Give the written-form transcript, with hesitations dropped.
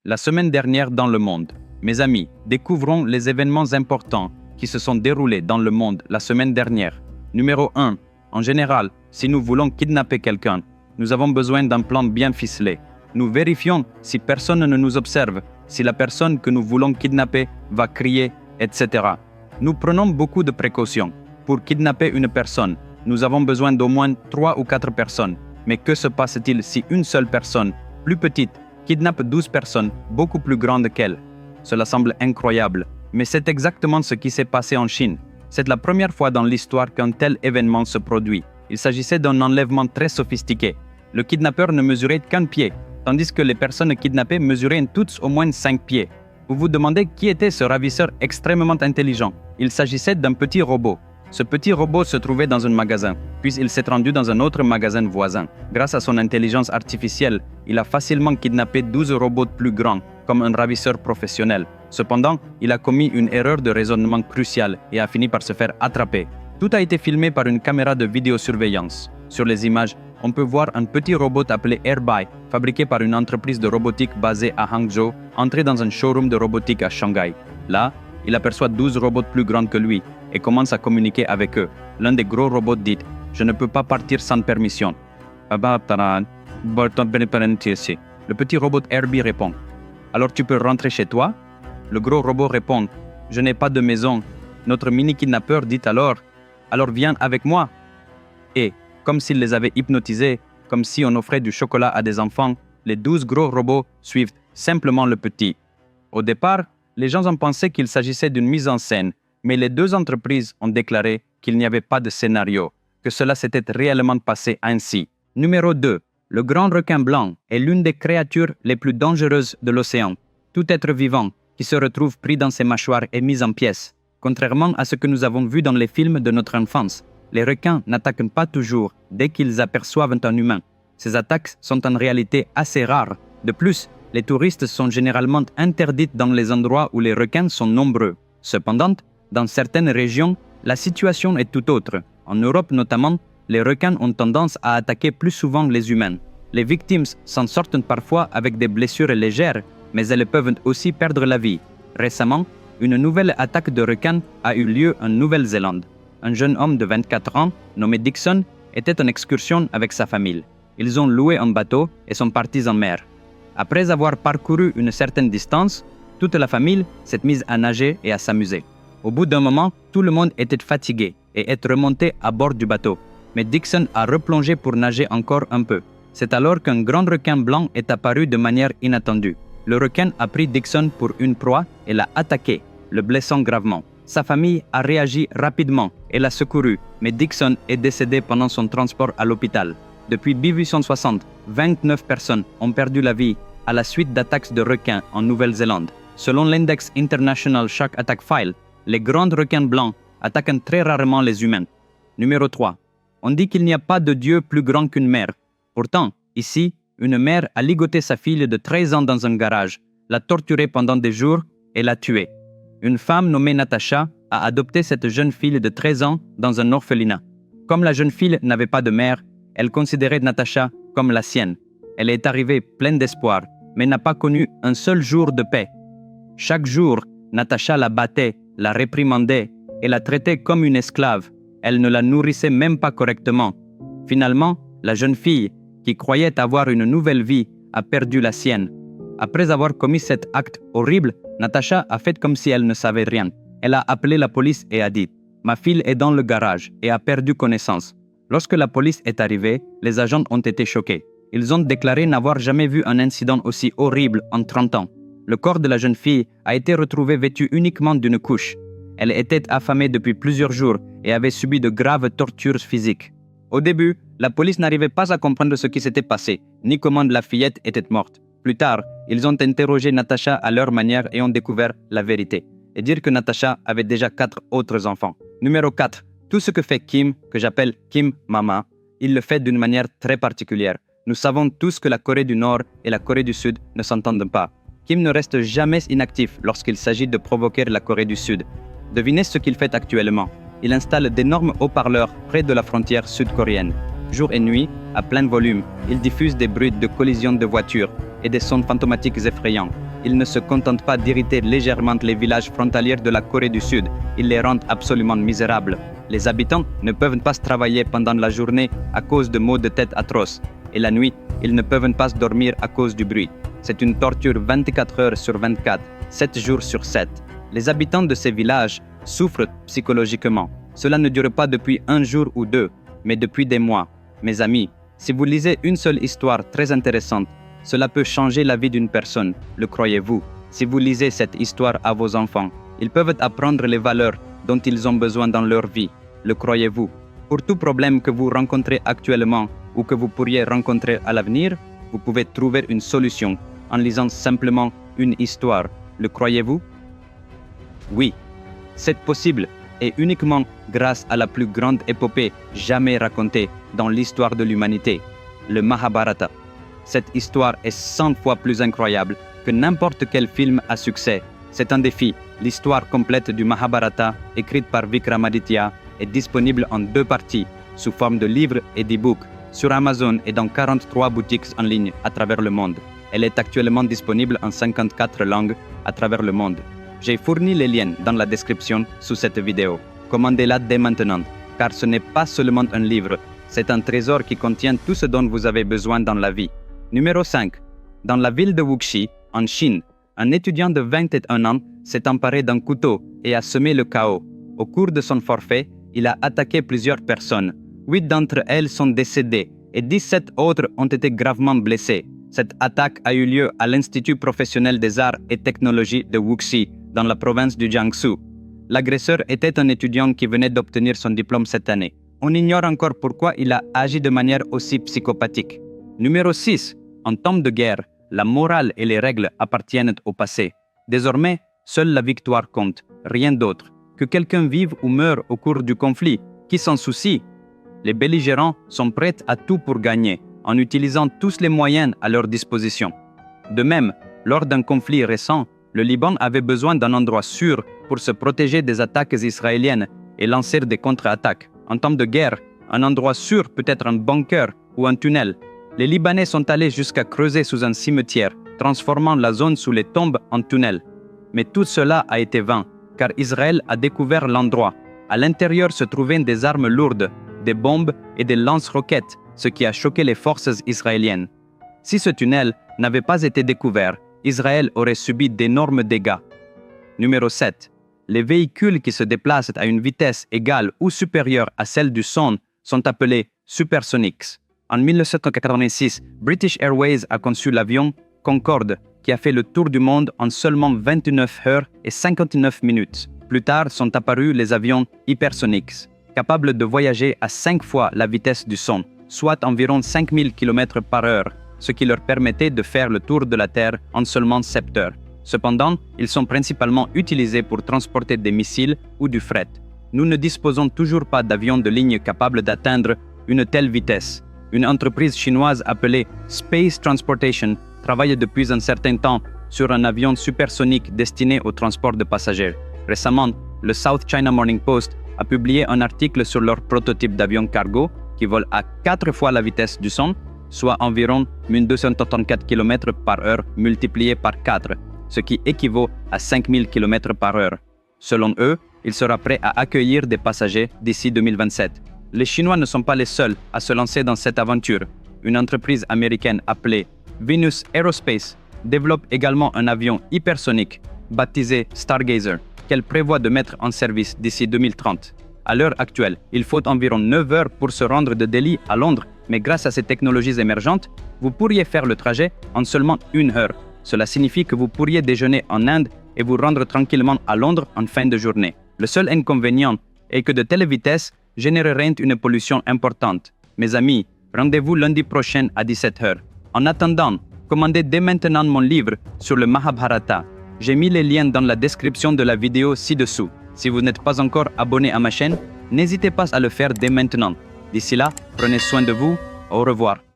La semaine dernière dans le monde. Mes amis, découvrons les événements importants qui se sont déroulés dans le monde la semaine dernière. Numéro 1. En général, si nous voulons kidnapper quelqu'un, nous avons besoin d'un plan bien ficelé. Nous vérifions si personne ne nous observe, si la personne que nous voulons kidnapper va crier, etc. Nous prenons beaucoup de précautions. Pour kidnapper une personne, nous avons besoin d'au moins 3 ou 4 personnes. Mais que se passe-t-il si une seule personne, plus petite, kidnappe 12 personnes beaucoup plus grandes qu'elle? Cela semble incroyable, mais c'est exactement ce qui s'est passé en Chine. C'est la première fois dans l'histoire qu'un tel événement se produit. Il s'agissait d'un enlèvement très sophistiqué. Le kidnappeur ne mesurait qu'un pied, tandis que les personnes kidnappées mesuraient toutes au moins 5 pieds. Vous vous demandez qui était ce ravisseur extrêmement intelligent. Il s'agissait d'un petit robot. Ce petit robot se trouvait dans un magasin, puis il s'est rendu dans un autre magasin voisin. Grâce à son intelligence artificielle, il a facilement kidnappé 12 robots plus grands, comme un ravisseur professionnel. Cependant, il a commis une erreur de raisonnement cruciale et a fini par se faire attraper. Tout a été filmé par une caméra de vidéosurveillance. Sur les images, on peut voir un petit robot appelé Airby, fabriqué par une entreprise de robotique basée à Hangzhou, entrer dans un showroom de robotique à Shanghai. Là, il aperçoit 12 robots plus grands que lui et commence à communiquer avec eux. L'un des gros robots dit « Je ne peux pas partir sans permission ». Le petit robot Airby répond « Alors tu peux rentrer chez toi ?» Le gros robot répond « Je n'ai pas de maison ». Notre mini-kidnappeur dit alors « Alors viens avec moi ». Et, comme s'il les avait hypnotisés, comme si on offrait du chocolat à des enfants, les 12 gros robots suivent simplement le petit. Au départ, les gens ont pensé qu'il s'agissait d'une mise en scène, mais les deux entreprises ont déclaré qu'il n'y avait pas de scénario, que cela s'était réellement passé ainsi. Numéro 2. Le grand requin blanc est l'une des créatures les plus dangereuses de l'océan. Tout être vivant qui se retrouve pris dans ses mâchoires est mis en pièces. Contrairement à ce que nous avons vu dans les films de notre enfance, les requins n'attaquent pas toujours dès qu'ils aperçoivent un humain. Ces attaques sont en réalité assez rares. De plus, les touristes sont généralement interdits dans les endroits où les requins sont nombreux. Cependant, dans certaines régions, la situation est tout autre. En Europe notamment, les requins ont tendance à attaquer plus souvent les humains. Les victimes s'en sortent parfois avec des blessures légères, mais elles peuvent aussi perdre la vie. Récemment, une nouvelle attaque de requins a eu lieu en Nouvelle-Zélande. Un jeune homme de 24 ans, nommé Dixon, était en excursion avec sa famille. Ils ont loué un bateau et sont partis en mer. Après avoir parcouru une certaine distance, toute la famille s'est mise à nager et à s'amuser. Au bout d'un moment, tout le monde était fatigué et est remonté à bord du bateau. Mais Dixon a replongé pour nager encore un peu. C'est alors qu'un grand requin blanc est apparu de manière inattendue. Le requin a pris Dixon pour une proie et l'a attaqué, le blessant gravement. Sa famille a réagi rapidement et l'a secouru, mais Dixon est décédé pendant son transport à l'hôpital. Depuis 1860, 29 personnes ont perdu la vie à la suite d'attaques de requins en Nouvelle-Zélande. Selon l'index International Shark Attack File, les grands requins blancs attaquent très rarement les humains. Numéro 3. On dit qu'il n'y a pas de Dieu plus grand qu'une mère. Pourtant, ici, une mère a ligoté sa fille de 13 ans dans un garage, l'a torturée pendant des jours et l'a tuée. Une femme nommée Natasha a adopté cette jeune fille de 13 ans dans un orphelinat. Comme la jeune fille n'avait pas de mère, elle considérait Natasha comme la sienne. Elle est arrivée pleine d'espoir, mais n'a pas connu un seul jour de paix. Chaque jour, Natasha la battait, la réprimandait et la traitait comme une esclave. Elle ne la nourrissait même pas correctement. Finalement, la jeune fille, qui croyait avoir une nouvelle vie, a perdu la sienne. Après avoir commis cet acte horrible, Natasha a fait comme si elle ne savait rien. Elle a appelé la police et a dit « Ma fille est dans le garage et a perdu connaissance ». Lorsque la police est arrivée, les agents ont été choqués. Ils ont déclaré n'avoir jamais vu un incident aussi horrible en 30 ans. Le corps de la jeune fille a été retrouvé vêtu uniquement d'une couche. Elle était affamée depuis plusieurs jours et avait subi de graves tortures physiques. Au début, la police n'arrivait pas à comprendre ce qui s'était passé, ni comment la fillette était morte. Plus tard, ils ont interrogé Natasha à leur manière et ont découvert la vérité. Et dire que Natasha avait déjà 4 autres enfants. Numéro 4. Tout ce que fait Kim, que j'appelle Kim Mama, il le fait d'une manière très particulière. Nous savons tous que la Corée du Nord et la Corée du Sud ne s'entendent pas. Kim ne reste jamais inactif lorsqu'il s'agit de provoquer la Corée du Sud. Devinez ce qu'il fait actuellement. Il installe d'énormes haut-parleurs près de la frontière sud-coréenne. Jour et nuit, à plein volume, il diffuse des bruits de collisions de voitures et des sons fantomatiques effrayants. ils ne se contentent pas d'irriter légèrement les villages frontaliers de la Corée du Sud, ils les rendent absolument misérables. Les habitants ne peuvent pas travailler pendant la journée à cause de maux de tête atroces, et la nuit, ils ne peuvent pas dormir à cause du bruit. C'est une torture 24 heures sur 24, 7 jours sur 7. Les habitants de ces villages souffrent psychologiquement. Cela ne dure pas depuis un jour ou deux, mais depuis des mois. Mes amis, si vous lisez une seule histoire très intéressante, cela peut changer la vie d'une personne, le croyez-vous? Si vous lisez cette histoire à vos enfants, ils peuvent apprendre les valeurs dont ils ont besoin dans leur vie, le croyez-vous? Pour tout problème que vous rencontrez actuellement ou que vous pourriez rencontrer à l'avenir, vous pouvez trouver une solution en lisant simplement une histoire, le croyez-vous? Oui, c'est possible et uniquement grâce à la plus grande épopée jamais racontée dans l'histoire de l'humanité, le Mahabharata. Cette histoire est 100 fois plus incroyable que n'importe quel film à succès. C'est un défi. L'histoire complète du Mahabharata, écrite par Vikramaditya, est disponible en 2 parties, sous forme de livres et d'e-books, sur Amazon et dans 43 boutiques en ligne à travers le monde. Elle est actuellement disponible en 54 langues à travers le monde. J'ai fourni les liens dans la description sous cette vidéo. Commandez-la dès maintenant, car ce n'est pas seulement un livre, c'est un trésor qui contient tout ce dont vous avez besoin dans la vie. Numéro 5. Dans la ville de Wuxi, en Chine, un étudiant de 21 ans s'est emparé d'un couteau et a semé le chaos. Au cours de son forfait, il a attaqué plusieurs personnes. 8 d'entre elles sont décédées et 17 autres ont été gravement blessées. Cette attaque a eu lieu à l'Institut professionnel des arts et technologies de Wuxi, dans la province du Jiangsu. L'agresseur était un étudiant qui venait d'obtenir son diplôme cette année. On ignore encore pourquoi il a agi de manière aussi psychopathique. Numéro 6. En temps de guerre, la morale et les règles appartiennent au passé. Désormais, seule la victoire compte, rien d'autre. Que quelqu'un vive ou meure au cours du conflit, qui s'en soucie? Les belligérants sont prêts à tout pour gagner, en utilisant tous les moyens à leur disposition. De même, lors d'un conflit récent, le Liban avait besoin d'un endroit sûr pour se protéger des attaques israéliennes et lancer des contre-attaques. En temps de guerre, un endroit sûr peut être un bunker ou un tunnel. Les Libanais sont allés jusqu'à creuser sous un cimetière, transformant la zone sous les tombes en tunnel. Mais tout cela a été vain, car Israël a découvert l'endroit. À l'intérieur se trouvaient des armes lourdes, des bombes et des lance-roquettes, ce qui a choqué les forces israéliennes. Si ce tunnel n'avait pas été découvert, Israël aurait subi d'énormes dégâts. Numéro 7. Les véhicules qui se déplacent à une vitesse égale ou supérieure à celle du son sont appelés supersonics. En 1786, British Airways a conçu l'avion Concorde, qui a fait le tour du monde en seulement 29 heures et 59 minutes. Plus tard sont apparus les avions hypersonics, capables de voyager à 5 fois la vitesse du son, soit environ 5000 km/h, ce qui leur permettait de faire le tour de la Terre en seulement 7 heures. Cependant, ils sont principalement utilisés pour transporter des missiles ou du fret. Nous ne disposons toujours pas d'avions de ligne capables d'atteindre une telle vitesse. Une entreprise chinoise appelée Space Transportation travaille depuis un certain temps sur un avion supersonique destiné au transport de passagers. Récemment, le South China Morning Post a publié un article sur leur prototype d'avion cargo qui vole à 4 fois la vitesse du son, soit environ 1234 km/h multiplié par 4, ce qui équivaut à 5000 km/h. Selon eux, il sera prêt à accueillir des passagers d'ici 2027. Les Chinois ne sont pas les seuls à se lancer dans cette aventure. Une entreprise américaine appelée Venus Aerospace développe également un avion hypersonique baptisé Stargazer, qu'elle prévoit de mettre en service d'ici 2030. À l'heure actuelle, il faut environ 9 heures pour se rendre de Delhi à Londres, mais grâce à ces technologies émergentes, vous pourriez faire le trajet en seulement 1 heure. Cela signifie que vous pourriez déjeuner en Inde et vous rendre tranquillement à Londres en fin de journée. Le seul inconvénient est que de telles vitesses généreraient une pollution importante. Mes amis, rendez-vous lundi prochain à 17 h. En attendant, commandez dès maintenant mon livre sur le Mahabharata. J'ai mis les liens dans la description de la vidéo ci-dessous. Si vous n'êtes pas encore abonné à ma chaîne, n'hésitez pas à le faire dès maintenant. D'ici là, prenez soin de vous. Au revoir.